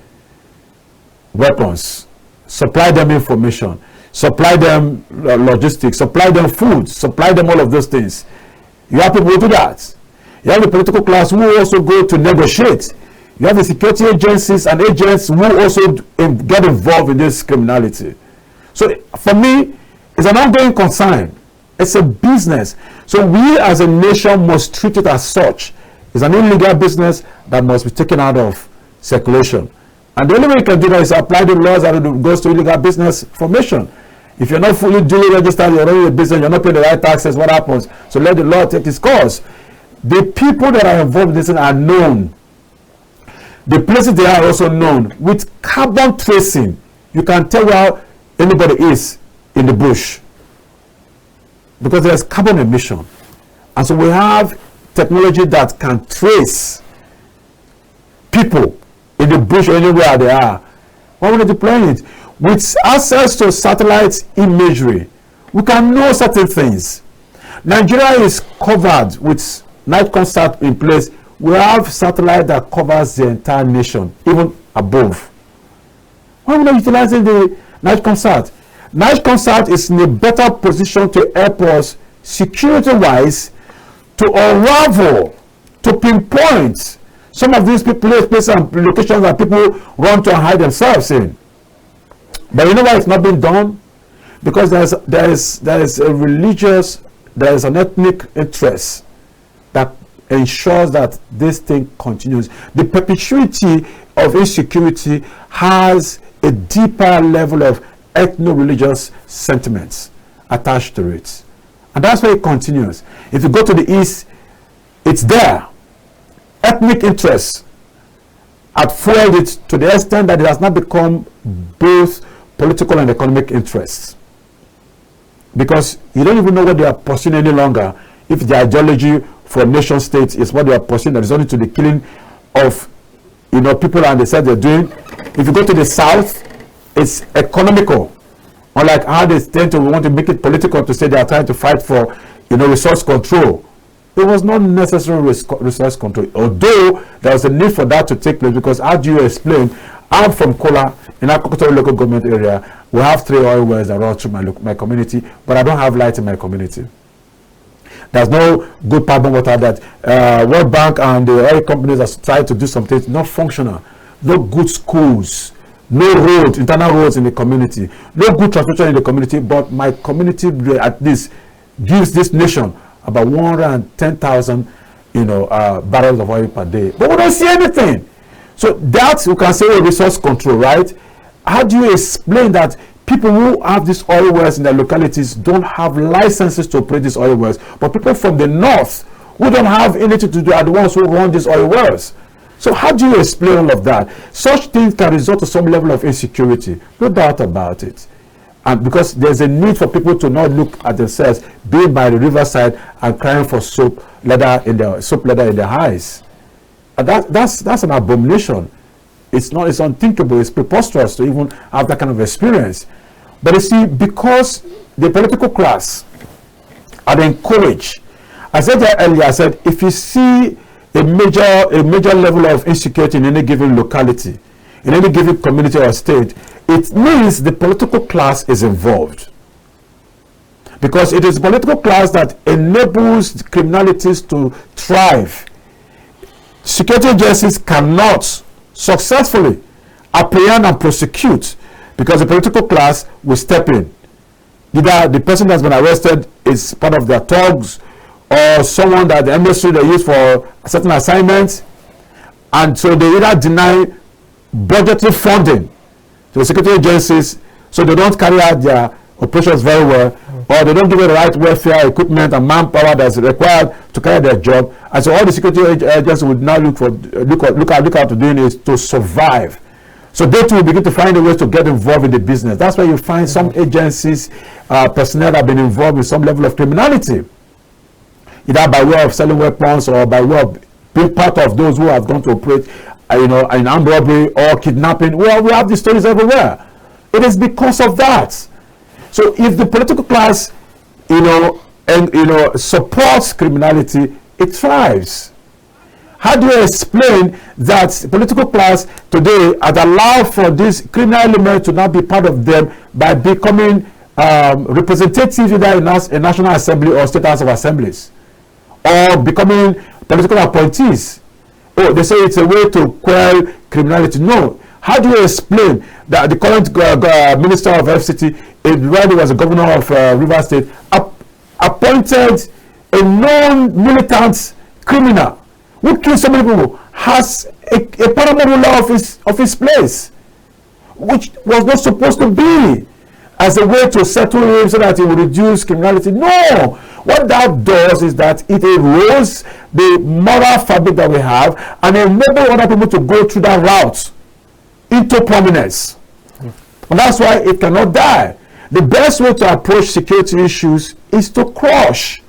weapons, supply them information, supply them logistics, supply them food, supply them all of those things. You have people who do that. You have the political class who also go to negotiate. You have the security agencies and agents who also get involved in this criminality. So for me, it's an ongoing concern. It's a business. So we as a nation must treat it as such. It's an illegal business that must be taken out of circulation. And the only way you can do that is apply the laws that goes to illegal business formation. If you're not fully duly registered, you're running a business, you're not paying the right taxes, what happens? So let the law take its course. The people that are involved in this are known. The places they are also known. With carbon tracing, you can tell where anybody is in the bush, because there's carbon emission. And so we have technology that can trace people in the bush or anywhere they are. Why would they deploy it? With access to satellite imagery, we can know certain things. Nigeria is covered with night concert in place. We have satellite that covers the entire nation, even above. Why are we not utilizing the night concert? Night concert is in a better position to help us security-wise to unravel, to pinpoint some of these places and locations that people run to and hide themselves in. But you know why it's not being done? Because there is a religious, there is an ethnic interest that ensures that this thing continues. The perpetuity of insecurity has a deeper level of ethno-religious sentiments attached to it. And that's why it continues. If you go to the east, it's there. Ethnic interests have fueled it to the extent that it has not become both political and economic interests. Because you don't even know what they are pursuing any longer. If the ideology for nation states is what they are pursuing, that is only to the killing of people, and they said they're doing. If you go to the south, it's economical. Unlike how they tend to want to make it political to say they are trying to fight for resource control. It was not necessary resource control, although there was a need for that to take place, because how do you explain? I'm from Kola, in our local government area. We have 3 oil wells that run through my community, but I don't have light in my community. There's no good pipe water. That World Bank and the oil companies are trying to do something. It's not functional. No good schools, no roads, internal roads in the community, no good transportation in the community. But my community at least gives this nation about 110,000 barrels of oil per day. But we don't see anything. So that you can say resource control, right? How do you explain that people who have these oil wells in their localities don't have licenses to operate these oil wells, but people from the north who don't have anything to do are the ones who run these oil wells? So how do you explain all of that? Such things can result to some level of insecurity, no doubt about it. And because there's a need for people to not look at themselves being by the riverside and crying for soap leather in their eyes. And that's an abomination. It's unthinkable, it's preposterous to even have that kind of experience. But you see, because the political class are encouraged, I said that earlier, I said if you see a major level of insecurity in any given locality, in any given community or state, it means the political class is involved. Because it is the political class that enables criminalities to thrive. Security agencies cannot successfully apprehend and prosecute because the political class will step in. Either the person that's been arrested is part of their thugs, or someone that the embassy they use for certain assignments, and so they either deny budgetary funding to the security agencies, so they don't carry out their operations very well, or they don't give it the right welfare, equipment, and manpower that's required to carry their job. And so all the security agents would now look out to doing is to survive. So they too will begin to find a way to get involved in the business. That's why you find some agencies, personnel have been involved in some level of criminality, either by way of selling weapons or by way of being part of those who have gone to operate, in armed robbery or kidnapping. Well, we have these stories everywhere. It is because of that. So if the political class, supports criminality, it thrives. How do you explain that the political class today had allowed for this criminal element to not be part of them by becoming representatives either in a National Assembly or State House of Assemblies, or becoming political appointees? Oh, they say it's a way to quell criminality. No. How do you explain that the current Minister of FCT, while he was the governor of Rivers State, appointed a non-militant criminal who killed so many people, has a paramount ruler of his place, which was not supposed to be, as a way to settle him so that he would reduce criminality? No. What that does is that it erodes the moral fabric that we have and enable other people to go through that route into prominence. And that's why it cannot die. The best way to approach security issues is to crush.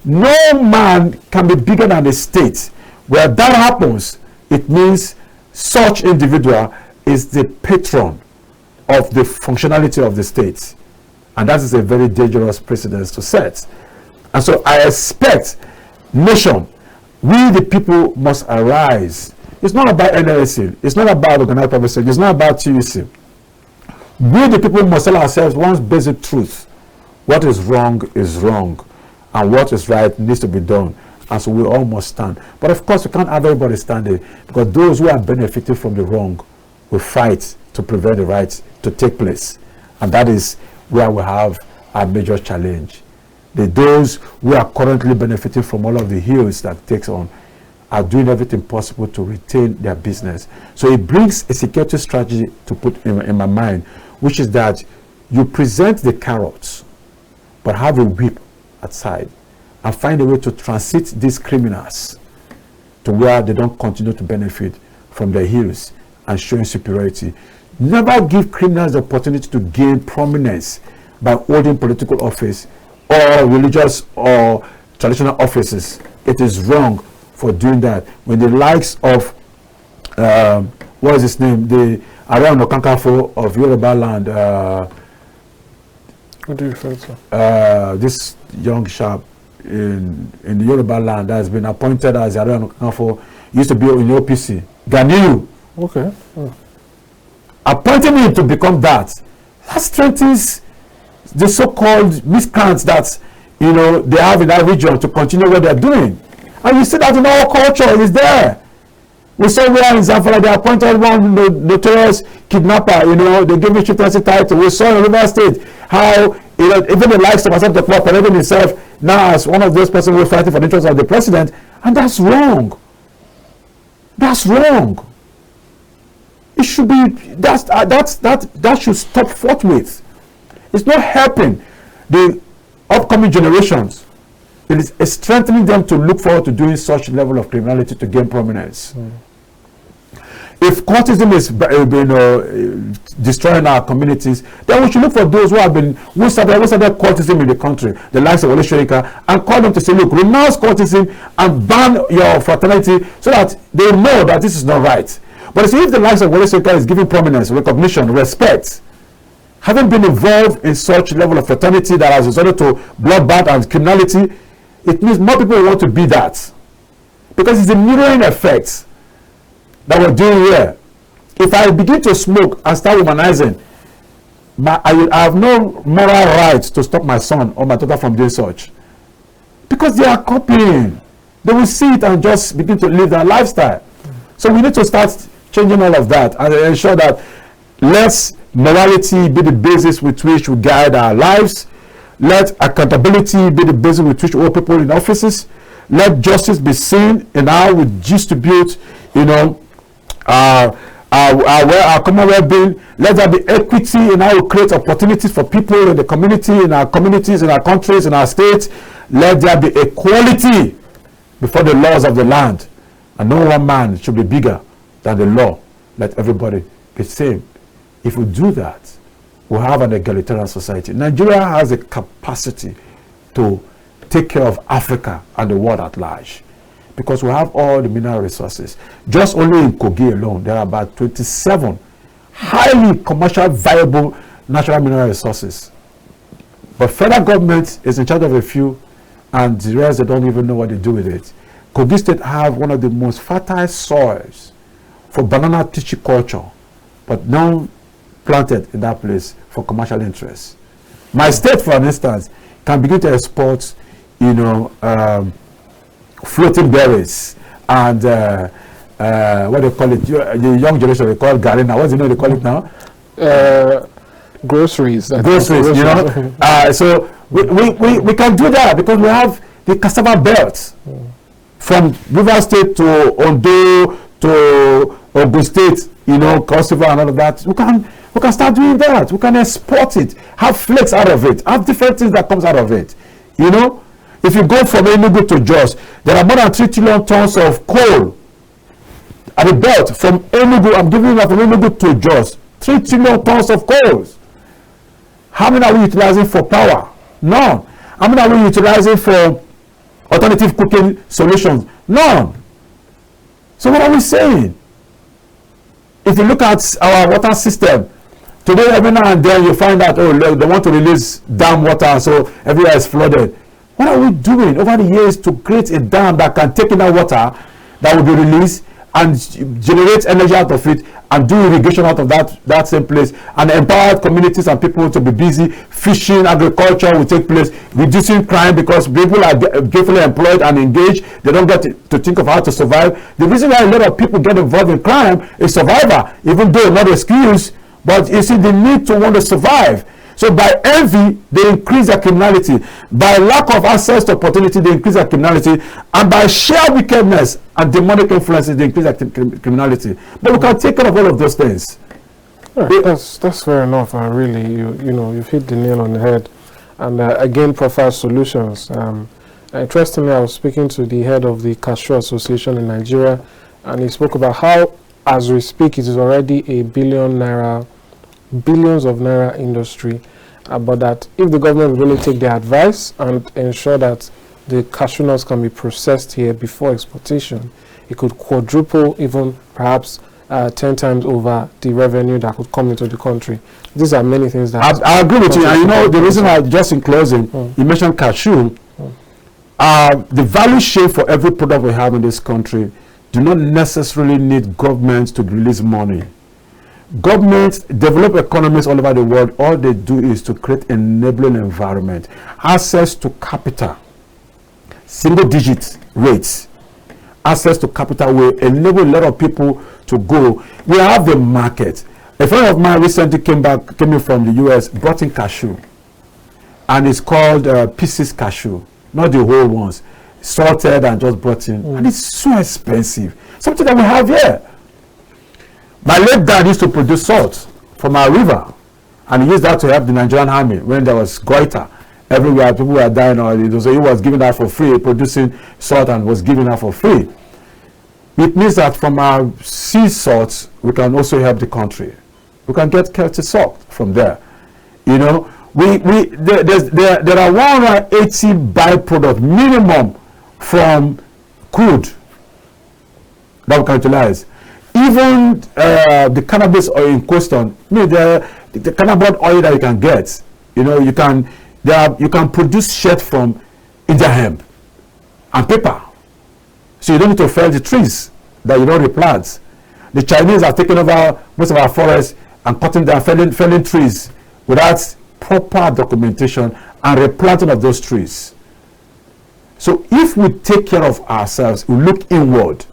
No man can be bigger than the state. Where that happens, it means such individual is the patron of the functionality of the state. And that is a very dangerous precedent to set. And so I expect nation, we the people must arise. It's not about NLC. It's not about organized public sector. It's not about TUC. We the people must tell ourselves one basic truth. What is wrong, and what is right needs to be done. And so we all must stand. But of course, we can't have everybody standing, because those who are benefiting from the wrong will fight to prevent the right to take place. And that is where we have a major challenge. Those who are currently benefiting from all of the hills that takes on are doing everything possible to retain their business. So it brings a security strategy to put in my mind, which is that you present the carrots, but have a whip outside, and find a way to transit these criminals to where they don't continue to benefit from their heels and showing superiority. Never give criminals the opportunity to gain prominence by holding political office or religious or traditional offices. It is wrong for doing that. When the likes of, what is his name, the Ààrẹ Ọ̀nà Kakanfò of Yoruba land, what do you refer to? This young sharp in the Yoruba land that has been appointed as Ààrẹ Ọ̀nà Kakanfò, used to be in OPC, Ganiyu. Okay. Appointing him to become that strengthens the so-called miscreants that they have in that region to continue what they're doing. And you see that in our culture, it is there. We saw where in Zamfara they appointed one notorious kidnapper, they gave him chieftaincy title. We saw in River State how even the likes of Asaf the Club parading himself now as one of those persons who are fighting for the interests of the president, and that's wrong. That's wrong. It should be that should stop forthwith. It's not helping the upcoming generations. It is strengthening them to look forward to doing such level of criminality to gain prominence. If cultism is destroying our communities, then we should look for those who started cultism in the country, the likes of Wole Soyinka, and call them to say, look, renounce cultism and ban your fraternity, so that they know that this is not right. But if the likes of Wole Soyinka is giving prominence, recognition, respect, having been involved in such level of fraternity that has resulted to bloodbath and criminality, it means more people want to be that. Because it's a mirroring effect that we're doing here. If I begin to smoke and start womanizing, I have no moral right to stop my son or my daughter from doing such. Because they are copying. They will see it and just begin to live their lifestyle. So we need to start changing all of that and ensure that let morality be the basis with which we guide our lives. Let accountability be the basis with which we hold people in offices. Let justice be seen in how we distribute, our common well-being. Let there be equity in how we create opportunities for people in the community, in our communities, in our countries, in our states. Let there be equality before the laws of the land. And no one man should be bigger than the law. Let everybody be same. If we do that, we'll have an egalitarian society. Nigeria has a capacity to take care of Africa and the world at large, because we have all the mineral resources. Just only in Kogi alone, there are about 27 highly commercial viable natural mineral resources. But federal government is in charge of a few, and the rest, they don't even know what they do with it. Kogi State have one of the most fertile soils for banana tissue culture, but now planted in that place for commercial interests. My state, for instance, can begin to export, floating berries and what do you call it? The young generation, they call it garina. What do you know they call it now? Groceries. Groceries, so we can do that because we have the cassava belt from River State to Ondo to Ogun State, Kosovo and all of that. We can start doing that. We can export it, have flakes out of it, have different things that comes out of it. If you go from Enugu to Jos, there are more than 3 trillion tons of coal at the belt from Enugu. I'm giving that from Enugu to Jos. 3 trillion tons of coal. How many are we utilizing for power? None. How many are we utilizing for alternative cooking solutions? None. So what are we saying? If you look at our water system, today every now and then you find out, they want to release dam water, so everywhere is flooded. What are we doing over the years to create a dam that can take in that water that will be released and generate energy out of it and do irrigation out of that same place, and empower communities and people to be busy? Fishing, agriculture will take place, reducing crime because people are gainfully employed and engaged. They don't get to think of how to survive. The reason why a lot of people get involved in crime is survival, even though not excuse, but you see the need to want to survive. So by envy, they increase their criminality. By lack of access to opportunity, they increase their criminality. And by sheer wickedness and demonic influences, they increase their criminality. But we can take care of all of those things. Right, that's fair enough. And really, you've hit the nail on the head. And again, provide solutions. Interestingly, I was speaking to the head of the Cashew Association in Nigeria, and he spoke about how, as we speak, it is already a billions of naira industry, but that if the government will really take their advice and ensure that the cashew nuts can be processed here before exportation, it could quadruple, even perhaps 10 times over the revenue that could come into the country. These are many things that I agree with you. And the reason I just in closing, you mentioned cashew. The value chain for every product we have in this country do not necessarily need governments to release money. Governments develop economies all over the world. All they do is to create an enabling environment, access to capital, single-digit rates, access to capital will enable a lot of people to go. We have the market. A friend of mine recently came in from the US, brought in cashew, and it's called pieces cashew, not the whole ones, salted and just brought in, and it's so expensive. Something that we have here. My late dad used to produce salt from our river, and he used that to help the Nigerian army when there was goiter everywhere. People were dying, so he was giving that for free, producing salt and was giving that for free. It means that from our sea salts, we can also help the country. We can get Celtic salt from there. There are 180 byproducts minimum from crude that we can utilize. Even the cannabis oil in question, the cannabis oil that you can get, you can produce shirt from India hemp and paper. So you don't need to fell the trees that you don't replant. The Chinese have taken over most of our forests and cutting down, felling trees without proper documentation and replanting of those trees. So if we take care of ourselves, we look inward,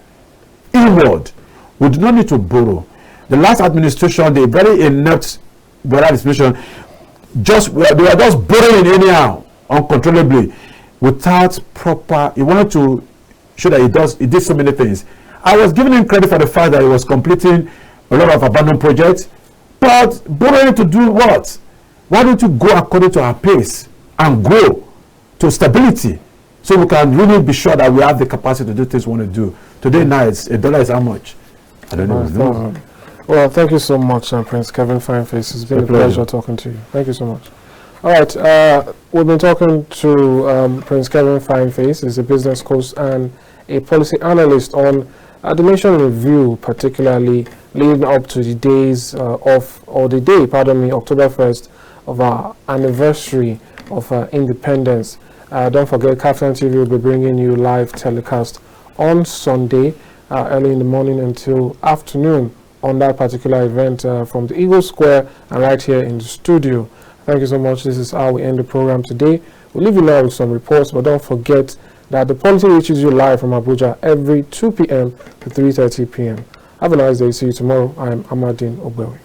we do not need to borrow. The last administration, the very inept administration, they were just borrowing anyhow, uncontrollably, without proper. He wanted to show that he did so many things. I was giving him credit for the fact that he was completing a lot of abandoned projects. But borrowing to do what? Why don't you go according to our pace and grow to stability, so we can really be sure that we have the capacity to do things we want to do. Today night, $1 is how much? I don't know. Well, thank you so much, Prince Kevin Fineface. It's been a pleasure talking to you. Thank you so much. All right, we've been talking to Prince Kevin Fineface. He's a business coach and a policy analyst on the Nation Review, particularly leading up to the days October 1st of our anniversary of independence. Don't forget, KAFTAN TV will be bringing you live telecast on Sunday, early in the morning until afternoon on that particular event from the Eagle Square and right here in the studio. Thank you so much. This is how we end the program today. We'll leave you now with some reports, but don't forget that the Polity reaches you live from Abuja every 2 p.m. to 3:30 p.m. Have a nice day. See you tomorrow. I am Amadine Ogbewe.